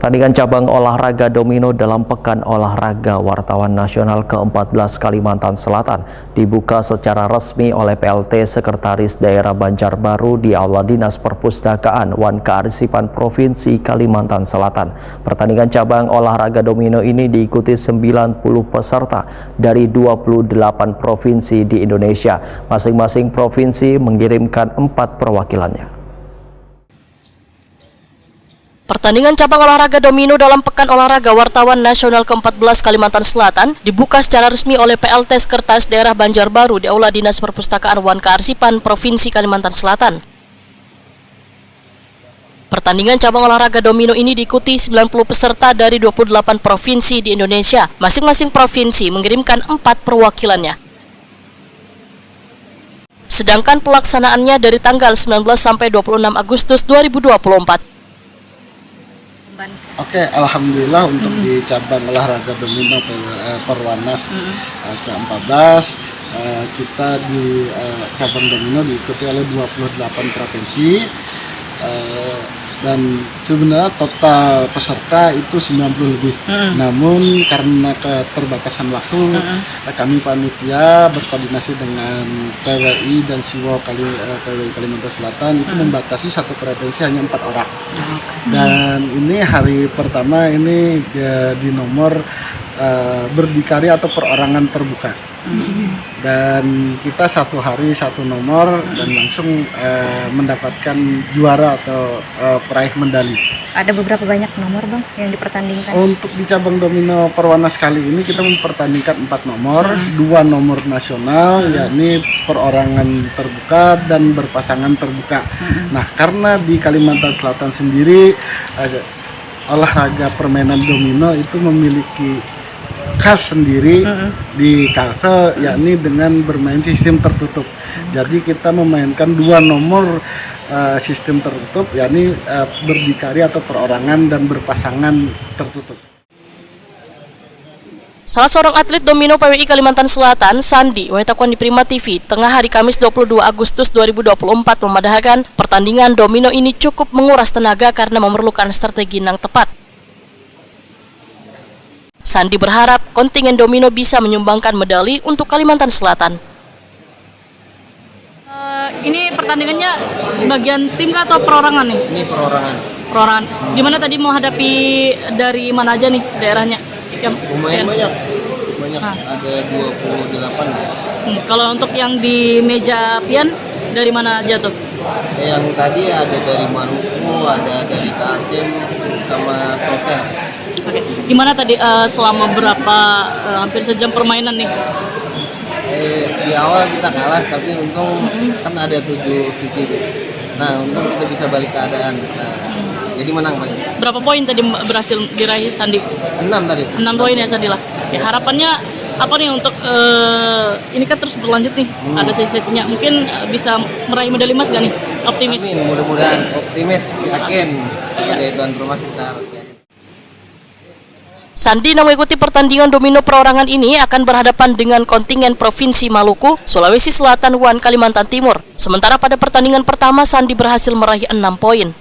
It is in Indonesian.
Pertandingan cabang olahraga domino dalam Pekan Olahraga Wartawan Nasional ke-14 Kalimantan Selatan dibuka secara resmi oleh PLT Sekretaris Daerah Banjarbaru di Aula Dinas Perpustakaan Wan Kearsipan Provinsi Kalimantan Selatan. Pertandingan cabang olahraga domino ini diikuti 90 peserta dari 28 provinsi di Indonesia. Masing-masing provinsi mengirimkan 4 perwakilannya. Pertandingan cabang olahraga domino dalam Pekan Olahraga Wartawan Nasional ke-14 Kalimantan Selatan dibuka secara resmi oleh PLT Sekretaris Daerah Banjarbaru di Aula Dinas Perpustakaan Wan Kearsipan Provinsi Kalimantan Selatan. Pertandingan cabang olahraga domino ini diikuti 90 peserta dari 28 provinsi di Indonesia. Masing-masing provinsi mengirimkan 4 perwakilannya. Sedangkan pelaksanaannya dari tanggal 19 sampai 26 Agustus 2024. Oke, alhamdulillah untuk di cabang olahraga domino Perwanas ke-14 kita di cabang domino diikuti oleh 28 provinsi dan sebenarnya total peserta itu 90 lebih. Namun karena keterbatasan waktu kami panitia berkoordinasi dengan PWI dan Siwo PWI Kalimantan Selatan itu membatasi satu provinsi hanya 4 orang. Dan ini hari pertama ini di nomor berdikari atau perorangan terbuka. Dan kita satu hari satu nomor dan langsung mendapatkan juara atau peraih medali. Ada beberapa banyak nomor Bang yang dipertandingkan? Untuk di cabang domino Perwanas kali ini kita mempertandingkan 4 nomor, 2 nomor nasional yakni perorangan terbuka dan berpasangan terbuka. Nah, karena di Kalimantan Selatan sendiri olahraga permainan domino itu memiliki khas sendiri di Kalsel, yakni dengan bermain sistem tertutup. Jadi kita memainkan 2 nomor sistem tertutup, yakni berdikari atau perorangan dan berpasangan tertutup. Salah seorang atlet domino PWI Kalimantan Selatan, Sandi, Wetakuan di Prima TV, tengah hari Kamis 22 Agustus 2024 memadahkan pertandingan domino ini cukup menguras tenaga karena memerlukan strategi yang tepat. Sandi berharap kontingen domino bisa menyumbangkan medali untuk Kalimantan Selatan. Ini pertandingannya bagian tim atau perorangan nih? Ini perorangan. Perorangan. Gimana tadi mau hadapi dari mana aja nih daerahnya? Lumayan banyak. Ada 28 ya. Kalau untuk yang di meja pian dari mana aja tuh? Yang tadi ada dari Maluku, ada dari Kaltim, sama Sulsel. Oke. Gimana tadi selama berapa hampir sejam permainan nih? Di awal kita kalah tapi untung kan ada 7 sisi tuh. Nah, untung kita bisa balik keadaan. Jadi menang tadi. Berapa poin tadi berhasil diraih Sandi? 6 tadi. 6 poin ya Sandi lah. Oke, harapannya apa nih untuk ini kan terus berlanjut nih, ada sesi-sesinya, mungkin bisa meraih medali emas gak nih? Optimis? Amin, mudah-mudahan optimis, yakin sebagai tuan rumah kita harus yakin. Sandi yang mengikuti pertandingan domino perorangan ini akan berhadapan dengan kontingen Provinsi Maluku, Sulawesi Selatan, Wan Kalimantan Timur. Sementara pada pertandingan pertama Sandi berhasil meraih 6 poin.